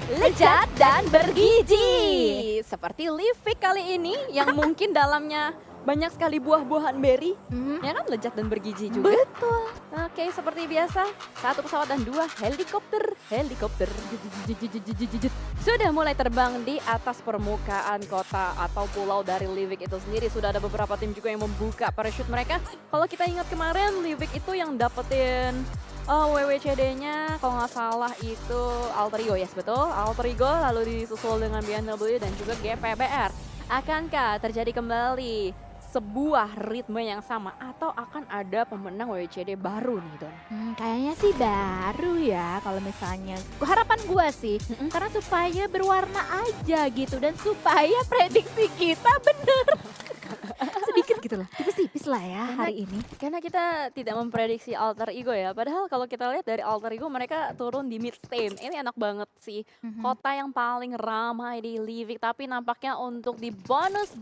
lezat dan bergizi. Seperti Livik kali ini yang mungkin dalamnya banyak sekali buah-buahan berry. Ya kan, lezat dan bergizi juga. Betul. Oke, seperti biasa, 1 pesawat dan 2 helikopter. Sudah mulai terbang di atas permukaan kota atau pulau dari Livik itu sendiri. Sudah ada beberapa tim juga yang membuka parachute mereka. Kalau kita ingat kemarin, Livik itu yang dapetin WWCD-nya kalau nggak salah itu Alter Ego, yes betul. Alter Ego lalu disusul dengan BMW dan juga GPBR. Akankah terjadi kembali sebuah ritme yang sama atau akan ada pemenang WWCD baru nih, Don? Kayaknya sih baru ya kalau misalnya. Harapan gua sih karena supaya berwarna aja gitu dan supaya prediksi kita bener. Sedikit gitu lah, tipis-tipis lah ya hari ini. Karena kita tidak memprediksi Alter Ego ya. Padahal kalau kita lihat dari Alter Ego mereka turun di mid stage. Ini enak banget sih. Kota yang paling ramai di Livik. Tapi nampaknya untuk di bonus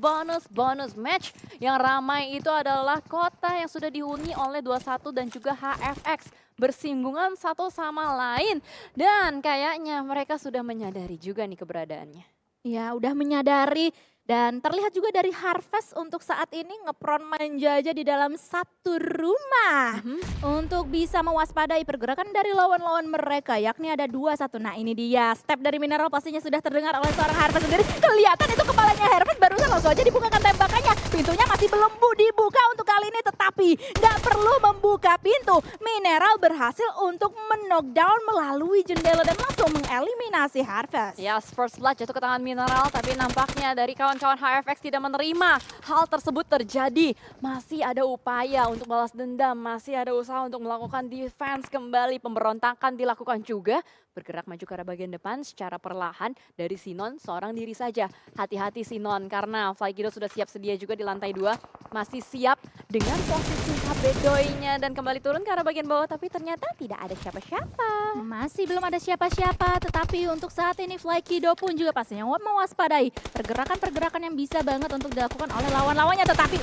match yang ramai itu adalah kota yang sudah dihuni oleh 21 dan juga HFX. Bersinggungan satu sama lain. Dan kayaknya mereka sudah menyadari juga nih keberadaannya. Ya udah menyadari. Dan terlihat juga dari Harvest untuk saat ini ngepron menjajah di dalam satu rumah. Untuk bisa mewaspadai pergerakan dari lawan-lawan mereka. Yakni ada 2-1. Nah ini dia, step dari Mineral pastinya sudah terdengar oleh seorang Harvest sendiri. Kelihatan itu kepalanya Harvest barusan langsung aja dibukakan tembakannya. Pintunya masih belum dibuka untuk kali ini. Tetapi nggak perlu membuka pintu. Mineral berhasil untuk men-knockdown melalui jendela dan langsung mengeliminasi Harvest. Ya, first blood jatuh ke tangan Mineral, tapi nampaknya dari kawan-kawan HFX tidak menerima hal tersebut terjadi. Masih ada upaya untuk balas dendam, masih ada usaha untuk melakukan defense kembali. Pemberontakan dilakukan juga. Bergerak maju ke arah bagian depan secara perlahan dari Sinon seorang diri saja. Hati-hati Sinon karena Flygido sudah siap sedia juga di lantai 2. Masih siap dengan posisi Habedoy-nya dan kembali turun ke arah bagian bawah. Tapi ternyata tidak ada siapa-siapa. Masih belum ada siapa-siapa, tetapi untuk saat ini Flygido pun juga pastinya mewaspadai pergerakan-pergerakan yang bisa banget untuk dilakukan oleh lawan-lawannya. Tetapi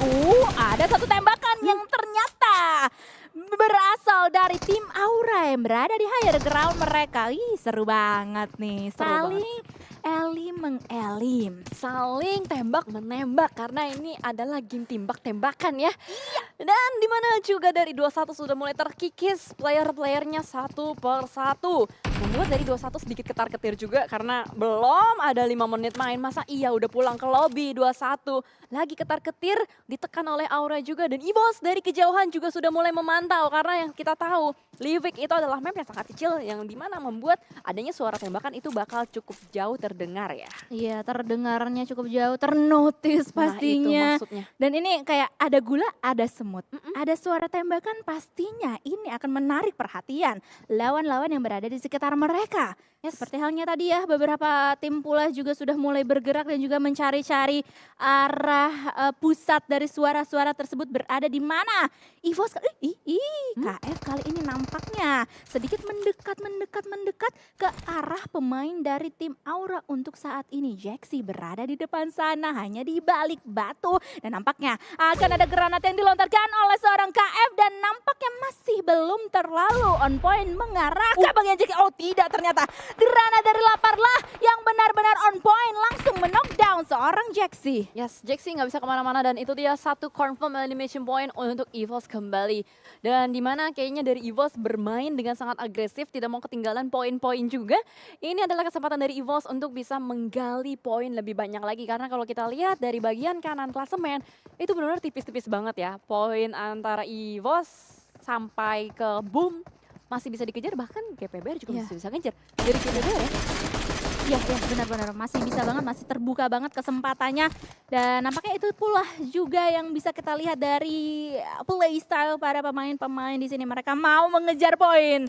ada satu tembakan yang ternyata berasal dari tim Aura yang berada di higher ground mereka. Seru banget nih, saling elim mengelim. Saling tembak-menembak karena ini adalah game tembak-tembakan ya. Dan dimana juga dari 21 sudah mulai terkikis player-playernya satu per satu. Membuat dari 21 sedikit ketar-ketir juga karena belum ada 5 menit main. Masa iya udah pulang ke lobby 21. Lagi ketar-ketir ditekan oleh Aura juga. Dan EVOS dari kejauhan juga sudah mulai memantau. Karena yang kita tahu Livik itu adalah map yang sangat kecil. Yang dimana membuat adanya suara tembakan itu bakal cukup jauh terdengar ya. Iya, terdengarnya cukup jauh, ternotis pastinya. Nah, itu maksudnya. Dan ini kayak ada gula, ada semut. Ada suara tembakan pastinya ini akan menarik perhatian lawan-lawan yang berada di sekitar mereka. Ya, seperti halnya tadi ya, beberapa tim pula juga sudah mulai bergerak dan juga mencari-cari arah pusat dari suara-suara tersebut berada di mana. EVOS KF kali ini nampaknya sedikit mendekat ke arah pemain dari tim Aura untuk saat ini. Jaxi berada di depan sana hanya di balik batu dan nampaknya akan ada granat yang dilontarkan oleh seorang KF dan nampaknya masih belum terlalu on point mengarah ke bagian Jaxi. Oh tidak, ternyata granat dari Laparlah yang benar-benar on point langsung men-knockdown seorang Jaxi. Yes, Jaxi nggak bisa kemana-mana dan itu dia satu confirm elimination point untuk EVOS kembali. Dan dimana kayaknya dari EVOS bermain dengan sangat agresif, tidak mau ketinggalan poin-poin juga. Ini adalah kesempatan dari EVOS untuk bisa menggali poin lebih banyak lagi. Karena kalau kita lihat dari bagian kanan klasemen, itu benar-benar tipis-tipis banget ya. Poin antara EVOS sampai ke Boom masih bisa dikejar, bahkan GPBR juga masih bisa ngejar. Dari GPBR ya. Iya, benar-benar masih bisa banget, masih terbuka banget kesempatannya. Dan nampaknya itu pula juga yang bisa kita lihat dari playstyle para pemain-pemain di sini. Mereka mau mengejar poin.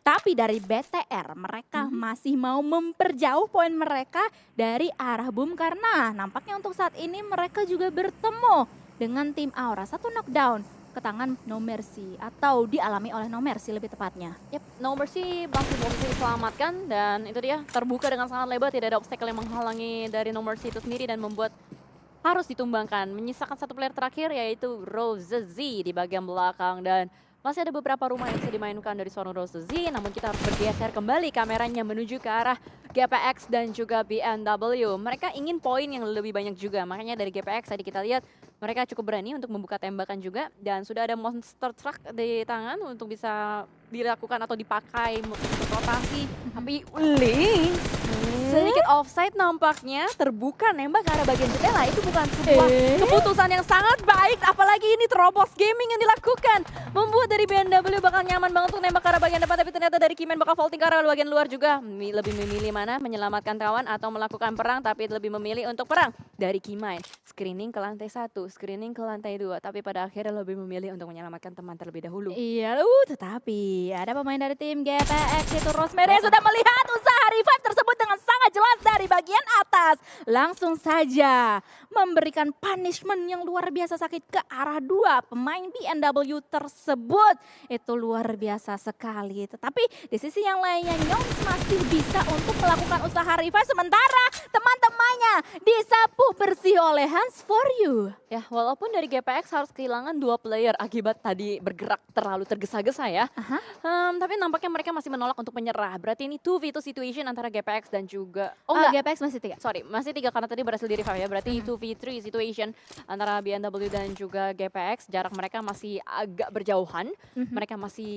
Tapi dari BTR mereka masih mau memperjauh poin mereka dari arah Boom karena nampaknya untuk saat ini mereka juga bertemu dengan tim Aura. Satu knockdown ke tangan No Mercy atau dialami oleh No Mercy lebih tepatnya. Yep, No Mercy masih bisa diselamatkan dan itu dia terbuka dengan sangat lebar, tidak ada obstacle yang menghalangi dari No Mercy itu sendiri dan membuat harus ditumbangkan. Menyisakan satu player terakhir yaitu Rose Z di bagian belakang dan Masih ada beberapa rumah yang bisa dimainkan dari Sono Rosuzi, namun kita harus bergeser kembali kameranya menuju ke arah GPX dan juga BMW. Mereka ingin poin yang lebih banyak juga, makanya dari GPX tadi kita lihat mereka cukup berani untuk membuka tembakan juga dan sudah ada monster truck di tangan untuk bisa dilakukan atau dipakai untuk rotasi. Tapi Uli sedikit offside nampaknya, terbuka nembak ke arah bagian jendela. Itu bukan sebuah keputusan yang sangat baik, apalagi ini terobos gaming yang dilakukan. Membuat dari BMW bakal nyaman banget untuk nembak ke arah bagian depan, tapi ternyata dari Kimen bakal vaulting ke arah bagian luar juga. Lebih memilih mana, menyelamatkan kawan atau melakukan perang, tapi lebih memilih untuk perang dari Kimen. Screening ke lantai 1, screening ke lantai 2, tapi pada akhirnya lebih memilih untuk menyelamatkan teman terlebih dahulu. Iya, tetapi ada pemain dari tim GPX itu Rosemary sudah melihat usaha revive tersebut dengan sangat jelas dari bagian atas. Langsung saja memberikan punishment yang luar biasa sakit ke arah dua pemain BMW tersebut. Itu luar biasa sekali. Tetapi di sisi yang lainnya Nyoms masih bisa untuk melakukan usaha revive sementara teman-temannya disapu bersih oleh Hands for You. Ya, walaupun dari GPX harus kehilangan 2 player akibat tadi bergerak terlalu tergesa-gesa ya. Aha. Tapi nampaknya mereka masih menolak untuk menyerah. Berarti ini 2v2 situation antara GPX dan juga... Oh, GPX masih 3. Sorry, masih 3 karena tadi berhasil di revive ya. Berarti 2v3 situation antara BMW dan juga GPX. Jarak mereka masih agak berjauhan. Mereka masih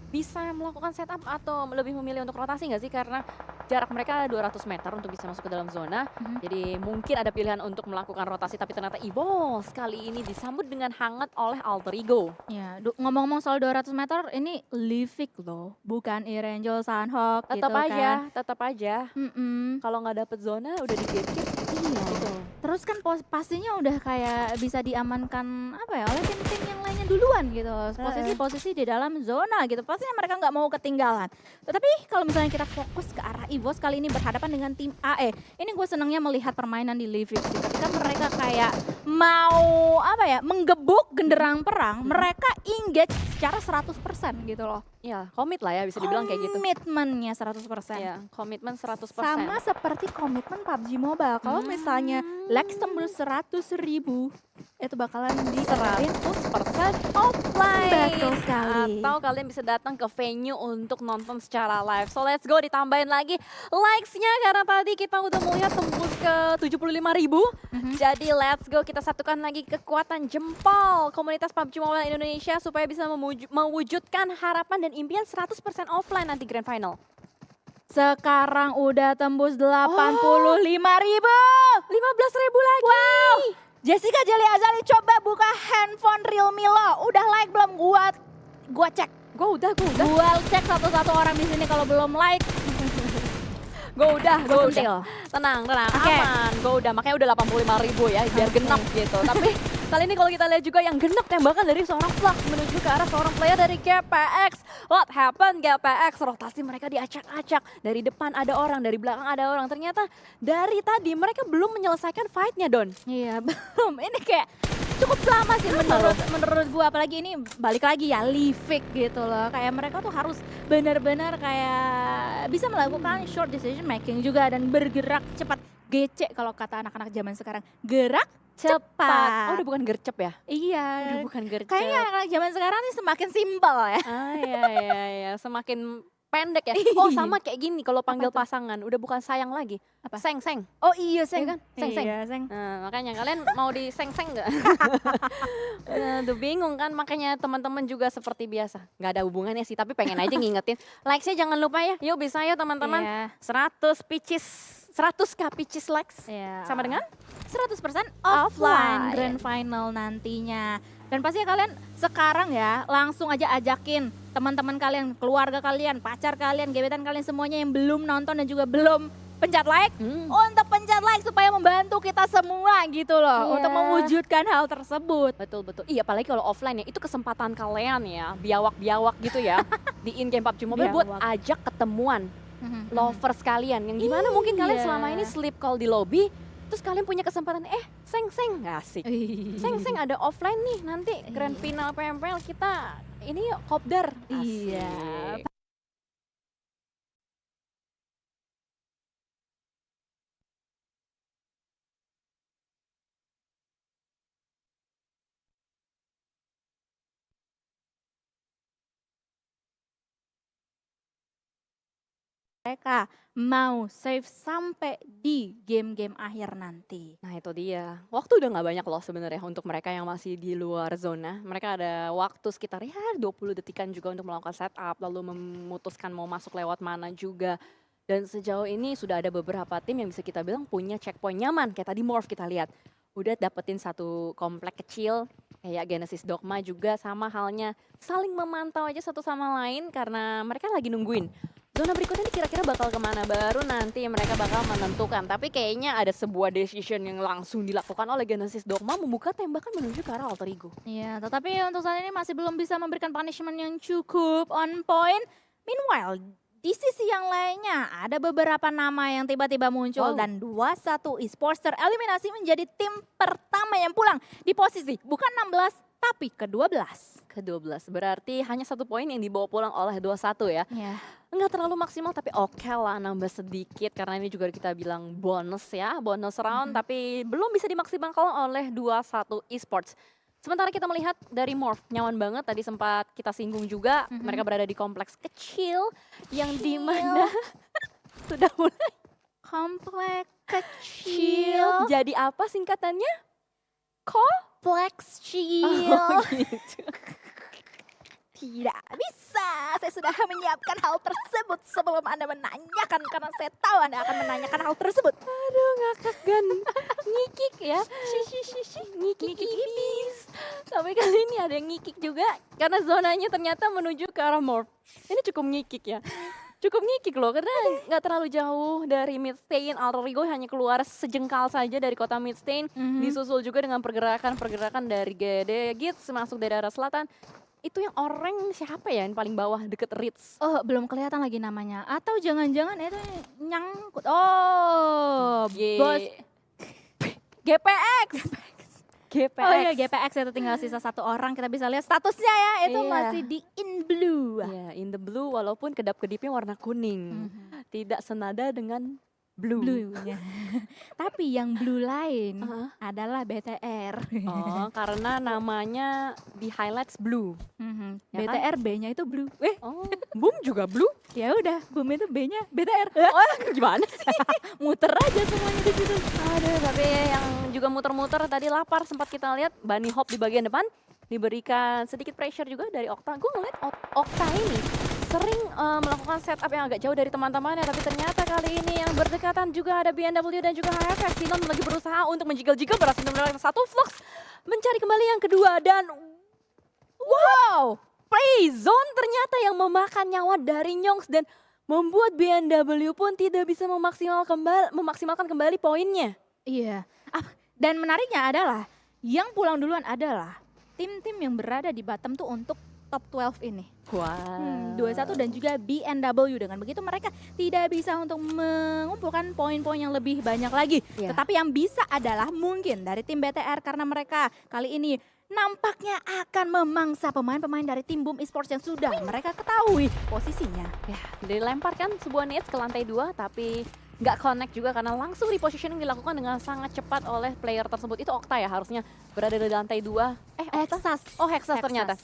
bisa melakukan setup atau lebih memilih untuk rotasi nggak sih? Karena jarak mereka 200 meter untuk bisa masuk ke dalam zona. Jadi mungkin ada pilihan untuk melakukan rotasi, tapi ternyata Evolve kali ini disambut dengan hangat oleh Alter Ego. Ya, ngomong-ngomong soal 200 meter, ini Livik loh, bukan Irangel Sunhawk gitu Tetap aja, kan. tetap aja. Kalau nggak dapet zona udah di-gatekeep. Iya. Gitu. Terus kan pastinya udah kayak bisa diamankan apa ya oleh tim-tim yang lainnya duluan gitu. Posisi-posisi di dalam zona gitu. Pastinya mereka nggak mau ketinggalan. Tetapi kalau misalnya kita fokus ke arah EVOS kali ini berhadapan dengan tim AE. Ini gue senangnya melihat permainan di Livik sih. Ketika mereka kayak mau apa ya menggebuk genderang perang, mereka engage secara 100% gitu loh. Ya, komit lah ya bisa dibilang kayak gitu. Komitmennya 100%. Ya, komitmen 100%. Sama seperti komitmen PUBG Mobile. Kalau misalnya Lex tembus 100.000, itu bakalan di 100% offline. Betul sekali. Atau kalian bisa datang ke venue untuk nonton secara live. So let's go, ditambahin lagi likes-nya karena tadi kita udah melihat tembus ke 75.000. Jadi let's go, kita satukan lagi kekuatan jempol komunitas PUBG Mobile Indonesia supaya bisa mewujudkan harapan dan impian 100% offline nanti Grand Final. Sekarang udah tembus 85.000. 15.000 lagi. Wow. Jessica Jelly Azali coba buka handphone Realme lo. Udah like belum? Gua cek. Gue udah. Gua cek satu-satu orang di sini kalau belum like. Gue udah. sentil. Tenang, Oke. aman. Gue udah, makanya udah 85.000 ya, biar genap gitu. Tapi kali ini kalau kita lihat juga yang genap tembakan dari seorang Flux menuju ke arah seorang player dari GPX. What happened GPX? Rotasi mereka diacak-acak. Dari depan ada orang, dari belakang ada orang. Ternyata dari tadi mereka belum menyelesaikan fight-nya, Don. Iya, belum. Ini kayak cukup lama sih menurut gua, apalagi ini balik lagi ya Livik gitu loh. Kayak mereka tuh harus benar-benar kayak bisa melakukan short decision making juga dan bergerak cepat. GC kalau kata anak-anak zaman sekarang, gerak cepat. Oh, udah bukan gercep ya? Iya. Udah bukan gercep. Kayaknya anak-anak zaman sekarang nih semakin simpel ya. Iya. Semakin pendek ya. Oh, sama kayak gini kalau panggil pasangan, udah bukan sayang lagi. Apa? Seng. Oh iya, Seng. Iya kan? Seng. Iya, Seng. Nah, makanya kalian mau di seng-seng nggak? Aduh, bingung kan, makanya teman-teman juga seperti biasa. Nggak ada hubungannya sih, tapi pengen aja ngingetin. Likes-nya jangan lupa ya. Yuk bisa ya teman-teman. Iya. 100 pitches, 100k pitches likes. Iya. Sama dengan 100% Offline. offline grand final nantinya. Dan pastinya kalian sekarang ya langsung aja ajakin teman-teman kalian, keluarga kalian, pacar kalian, gebetan kalian semuanya yang belum nonton dan juga belum pencet like untuk pencet like supaya membantu kita semua gitu loh Iya. untuk mewujudkan hal tersebut. Betul. Iya, apalagi kalau offline ya, itu kesempatan kalian ya, biawak-biawak gitu ya. Di in-game PUBG Mobile buat Biawak. ajak ketemuan lovers kalian. Yang gimana mungkin kalian Iya. selama ini sleep call di lobby, terus kalian punya kesempatan, seng-seng, asik. Seng-seng ada offline nih, nanti grand final PMPL kita ini yuk, kopdar. Iya. Asik. mereka mau save sampai di game-game akhir nanti. Nah itu dia, waktu udah nggak banyak loh sebenarnya untuk mereka yang masih di luar zona. Mereka ada waktu sekitar ya 20 detikan juga untuk melakukan setup, lalu memutuskan mau masuk lewat mana juga. Dan sejauh ini sudah ada beberapa tim yang bisa kita bilang punya checkpoint nyaman. Kayak tadi Morph kita lihat, udah dapetin satu komplek kecil, kayak Genesis Dogma juga sama halnya. Saling memantau aja satu sama lain karena mereka lagi nungguin. Zona berikutnya ini kira-kira bakal kemana, baru nanti mereka bakal menentukan. Tapi kayaknya ada sebuah decision yang langsung dilakukan oleh Genesis Dogma membuka tembakan menuju ke arah Alter Ego. Iya, tetapi untuk saat ini masih belum bisa memberikan punishment yang cukup on point. Meanwhile, di sisi yang lainnya ada beberapa nama yang tiba-tiba muncul Wow. dan 21 esports tereliminasi menjadi tim pertama yang pulang di posisi bukan 16 tapi ke-12. Ke-12, berarti hanya 1 poin yang dibawa pulang oleh 21 ya. Ya. Enggak terlalu maksimal tapi oke lah nambah sedikit karena ini juga kita bilang bonus ya, bonus round tapi belum bisa dimaksimalkan oleh 21 esports. Sementara kita melihat dari Morph, nyaman banget tadi sempat kita singgung juga, mereka berada di kompleks kecil yang dimana sudah mulai Komplek chill. kecil, Jadi apa singkatannya? kompleks chill. Oh gitu. Tidak bisa, saya sudah menyiapkan hal tersebut sebelum Anda menanyakan karena saya tahu Anda akan menanyakan hal tersebut. Aduh ngakak gan, ngikik ya, ngikik ibis. Tapi kali ini ada yang ngikik juga karena zonanya ternyata menuju ke arah Morph. Ini cukup ngikik ya, cukup ngikik loh karena nggak terlalu jauh dari Midstain. Alter Ego hanya keluar sejengkal saja dari kota Midstain, disusul juga dengan pergerakan-pergerakan dari GD Gits masuk dari arah selatan. Itu yang orang siapa ya yang paling bawah deket Ritz? Oh, belum kelihatan lagi namanya. Atau jangan-jangan itu nyangkut. Oh, bos. GPX. GPX. Oh iya, GPX itu tinggal sisa 1 orang. Kita bisa lihat statusnya ya. Itu Iya. masih di in blue. Ya, in the blue walaupun kedap-kedipnya warna kuning. Tidak senada dengan blue. Blue-nya. Tapi yang blue lain Heeh. adalah BTR. Oh, karena namanya di highlights blue. Ya kan? BTR B-nya itu blue. Oh, Boom juga blue. Ya udah, boom itu B-nya BTR. Oh, gimana sih? Muter aja semuanya di situ. Aduh, tapi yang juga muter-muter tadi lapar sempat kita lihat Bunny Hop di bagian depan diberikan sedikit pressure juga dari Okta. Gue ngeliat Okta ini sering melakukan setup yang agak jauh dari teman-temannya, tapi ternyata kali ini yang berdekatan juga ada BNW dan juga HFX. Silon lagi berusaha untuk menjigal-jigal, berhasil mendapatkan 1 Flux, mencari kembali yang kedua dan wow, play zone ternyata yang memakan nyawa dari Nyongs dan membuat BNW pun tidak bisa memaksimalkan kembali poinnya. Iya. Dan menariknya adalah yang pulang duluan adalah tim-tim yang berada di bottom tuh untuk top 12 ini. Wow. 21 dan juga BNW. Dengan begitu mereka tidak bisa untuk mengumpulkan poin-poin yang lebih banyak lagi. Iya. Tetapi yang bisa adalah mungkin dari tim BTR karena mereka kali ini nampaknya akan memangsa pemain-pemain dari tim Boom Esports yang sudah mereka ketahui posisinya. Ya, dilemparkan sebuah nades ke lantai 2 tapi nggak connect juga karena langsung repositioning dilakukan dengan sangat cepat oleh player tersebut. Itu Okta ya harusnya berada di lantai 2. Okta? Hexas. Oh, Hexas ternyata.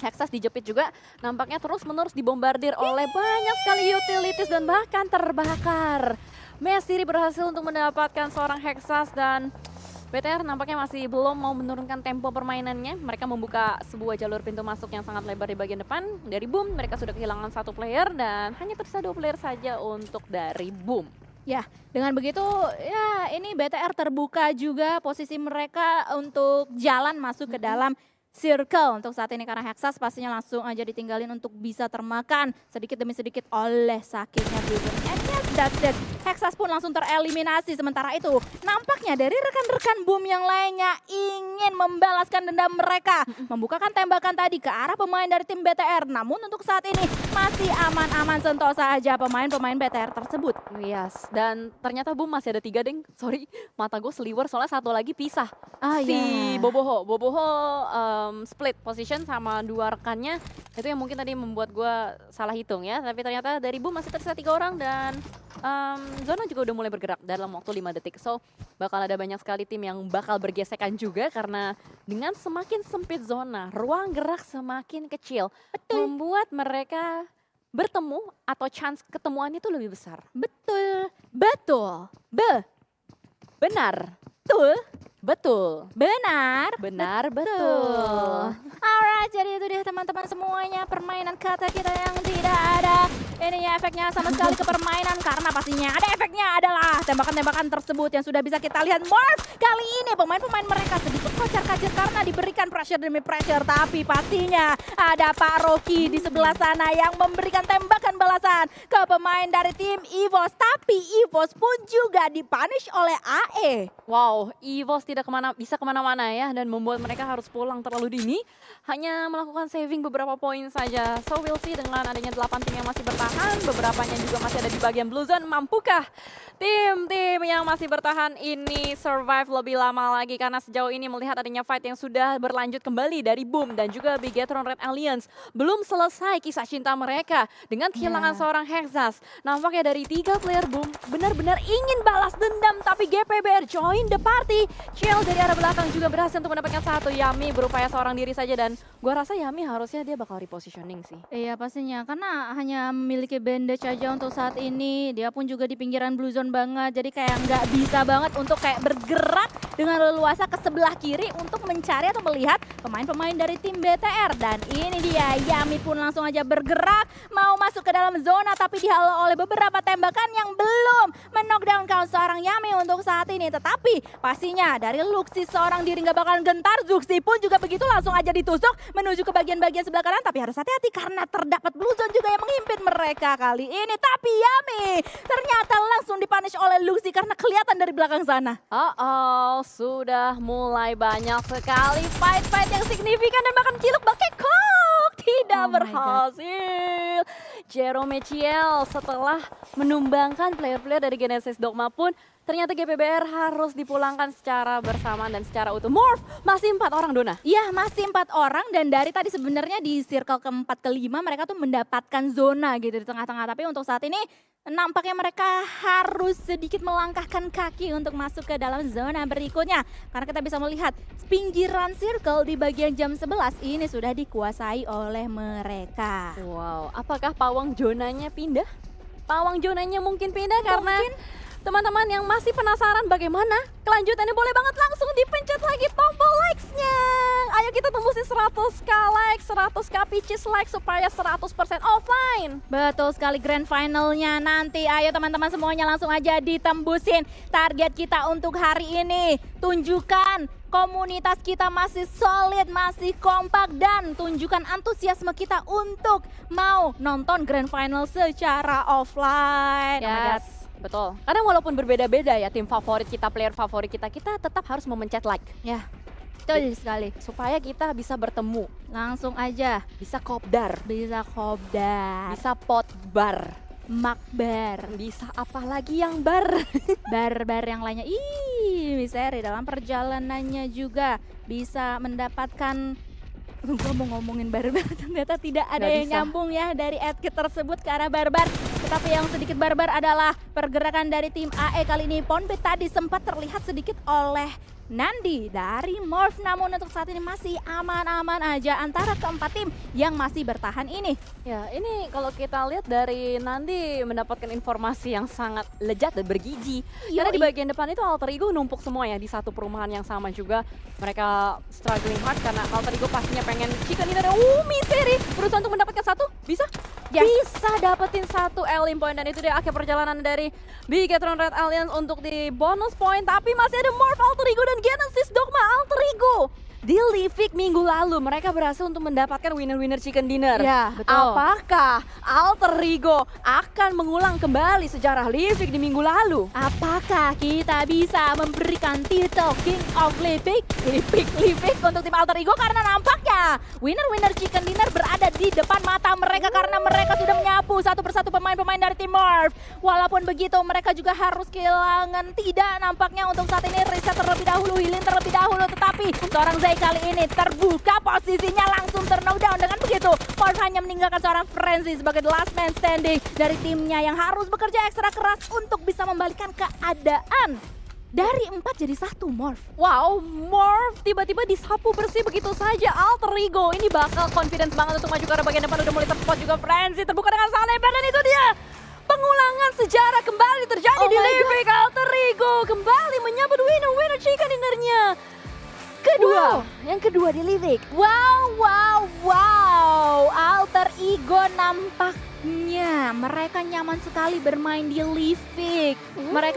Hexas dijepit juga, nampaknya terus-menerus dibombardir oleh banyak sekali utilities dan bahkan terbakar. Mesiri berhasil untuk mendapatkan seorang Hexas dan BTR nampaknya masih belum mau menurunkan tempo permainannya. Mereka membuka sebuah jalur pintu masuk yang sangat lebar di bagian depan. Dari Boom mereka sudah kehilangan 1 player dan hanya tersisa 2 player saja untuk dari Boom. Ya, dengan begitu ya ini BTR terbuka juga posisi mereka untuk jalan masuk ke dalam circle untuk saat ini karena Hexas pastinya langsung aja ditinggalin untuk bisa termakan sedikit demi sedikit oleh sakitnya Bluebird. And yes, that's it. Hexas pun langsung tereliminasi. Sementara itu nampaknya dari rekan-rekan Boom yang lainnya ingin membalaskan dendam mereka. Membukakan tembakan tadi ke arah pemain dari tim BTR. Namun untuk saat ini masih aman-aman sentosa aja pemain-pemain BTR tersebut. Yes, dan ternyata Boom masih ada 3 deng. Sorry, mata gue seliwer soalnya satu lagi pisah. Ah, Si ya. Boboho split position sama 2 rekannya. Itu yang mungkin tadi membuat gue salah hitung ya. Tapi ternyata dari Boom masih tersisa 3 orang dan zona juga udah mulai bergerak dalam waktu 5 detik. So bakal ada banyak sekali tim yang bakal bergesekan juga karena dengan semakin sempit zona, ruang gerak semakin kecil. Membuat mereka bertemu atau chance ketemuannya itu lebih besar. Betul, betul, Benar, betul, betul, benar. benar, betul. Alright, jadi itu dia teman-teman semuanya permainan kata kita yang tidak ada ininya efeknya sama sekali ke permainan karena pastinya ada efeknya adalah tembakan-tembakan tersebut yang sudah bisa kita lihat. Morph kali ini pemain-pemain mereka sedikit kocar-kacir karena diberikan pressure demi pressure, tapi pastinya ada Pak Rocky di sebelah sana yang memberikan tembakan balasan ke pemain dari tim EVOS, tapi EVOS pun juga dipunish oleh AE. Wow, EVOS tidak bisa kemana-mana ya dan membuat mereka harus pulang terlalu dini. Hanya melakukan saving beberapa poin saja. So we'll see dengan adanya 8 tim yang masih bertahan, beberapanya juga masih ada di bagian blue zone. Mampukah tim-tim yang masih bertahan ini survive lebih lama lagi? Karena sejauh ini melihat adanya fight yang sudah berlanjut kembali dari Boom dan juga Bigetron Red Alliance. Belum selesai kisah cinta mereka dengan kehilangan seorang Hexas. Nampaknya dari 3 player Boom benar-benar ingin balas dendam, tapi GPBR join the party. Chill dari arah belakang juga berhasil untuk mendapatkan satu. Yami berupaya seorang diri saja dan gua rasa Yami harusnya dia bakal repositioning sih. Iya pastinya, karena hanya memiliki bandage aja untuk saat ini. Dia pun juga di pinggiran blue zone banget, jadi kayak nggak bisa banget untuk kayak bergerak dengan leluasa ke sebelah kiri untuk mencari atau melihat pemain-pemain dari tim BTR. Dan ini dia, Yami pun langsung aja bergerak, mau masuk ke dalam zona tapi dihalau oleh beberapa tembakan yang belum men-knockdown count seorang Yami untuk saat ini. Tetapi pastinya dari Luxi seorang diri nggak bakalan gentar, Zuxi pun juga begitu langsung aja ditusuk menuju ke bagian-bagian sebelah kanan, tapi harus hati-hati karena terdapat blue zone juga yang menghimpit mereka kali ini. Tapi Yami ternyata langsung dipunish oleh Luxi karena kelihatan dari belakang sana. Sudah mulai banyak sekali fight-fight yang signifikan dan bahkan ciluk bakekok tidak Oh my God. berhasil. Jerome Ciel setelah menumbangkan player-player dari Genesis Dogma pun ternyata GPBR harus dipulangkan secara bersamaan dan secara utuh. Morph masih 4 orang, Dona. Iya, masih 4 orang dan dari tadi sebenarnya di circle keempat kelima mereka tuh mendapatkan zona gitu di tengah-tengah. Tapi untuk saat ini nampaknya mereka harus sedikit melangkahkan kaki untuk masuk ke dalam zona berikutnya. Karena kita bisa melihat pinggiran circle di bagian jam 11 ini sudah dikuasai oleh mereka. Wow, apakah pawang zonanya pindah? Pawang zonanya mungkin pindah karena teman-teman yang masih penasaran bagaimana kelanjutannya, boleh banget langsung dipencet lagi tombol likes-nya. Ayo kita tembusin 100k like, 100k pitches like supaya 100% offline. Betul sekali, grand finalnya nanti. Ayo teman-teman semuanya langsung aja ditembusin target kita untuk hari ini. Tunjukkan komunitas kita masih solid, masih kompak, dan tunjukkan antusiasme kita untuk mau nonton grand final secara offline. Oh my God. Betul. Karena walaupun berbeda-beda ya tim favorit kita, player favorit kita, kita tetap harus memencet like. Ya, betul sekali. Supaya kita bisa bertemu, Langsung aja bisa kopdar, bisa kobdar, bisa potbar, makbar, bisa apa lagi yang bar. bar-bar yang lainnya. Ih, Seri dalam perjalanannya juga bisa mendapatkan. Gue mau ngomongin barbar, ternyata tidak ada Nggak yang bisa. nyambung ya dari adkit tersebut ke arah barbar. Tetapi yang sedikit barbar adalah pergerakan dari tim AE kali ini. Ponpit tadi sempat terlihat sedikit oleh Nandi dari Morph, namun untuk saat ini masih aman-aman aja antara keempat tim yang masih bertahan ini. Ya, ini kalau kita lihat dari Nandi mendapatkan informasi yang sangat lezat dan bergizi. Karena di bagian depan itu Alter Ego numpuk semua ya di satu perumahan yang sama juga. Mereka struggling hard karena Alter Ego pastinya pengen chicken dinner. Miseri berusaha untuk mendapatkan satu, bisa? Yes. Bisa dapetin satu elim point dan itu dia akhir perjalanan dari Bigetron Red Alliance untuk di bonus point. Tapi masih ada Morph, Alter Ego dan Genesis Dogma. Alter Ego di Livik minggu lalu mereka berhasil untuk mendapatkan winner-winner chicken dinner. Ya, betul. Apakah Alter Ego akan mengulang kembali sejarah Livik di minggu lalu? Apakah kita bisa memberikan titel King of Livik untuk tim Alter Ego? Karena nampaknya winner-winner chicken dinner berada di depan mata mereka karena mereka sudah menyapu satu persatu pemain-pemain dari tim Morph. Walaupun begitu mereka juga harus kehilangan tidak nampaknya untuk saat ini reset terlebih dahulu, healing terlebih dahulu, tetapi seorang Zai kali ini terbuka posisinya langsung knockdown. Dengan begitu Morph hanya meninggalkan seorang Frenzy sebagai the last man standing dari timnya yang harus bekerja ekstra keras untuk bisa membalikan keadaan. Dari 4 jadi 1 Morph. Wow, Morph tiba-tiba disapu bersih begitu saja. Alter Ego ini bakal confident banget untuk maju ke arah bagian depan. Udah mulai terspot juga Frenzy terbuka dengan sangat lebar dan itu dia. Pengulangan sejarah kembali terjadi di Livic. Alter Ego kembali menyambut winner chicken dinnernya. Kedua, yang kedua di Livic. Wow, Alter Ego nampaknya mereka nyaman sekali bermain di Livic. Mereka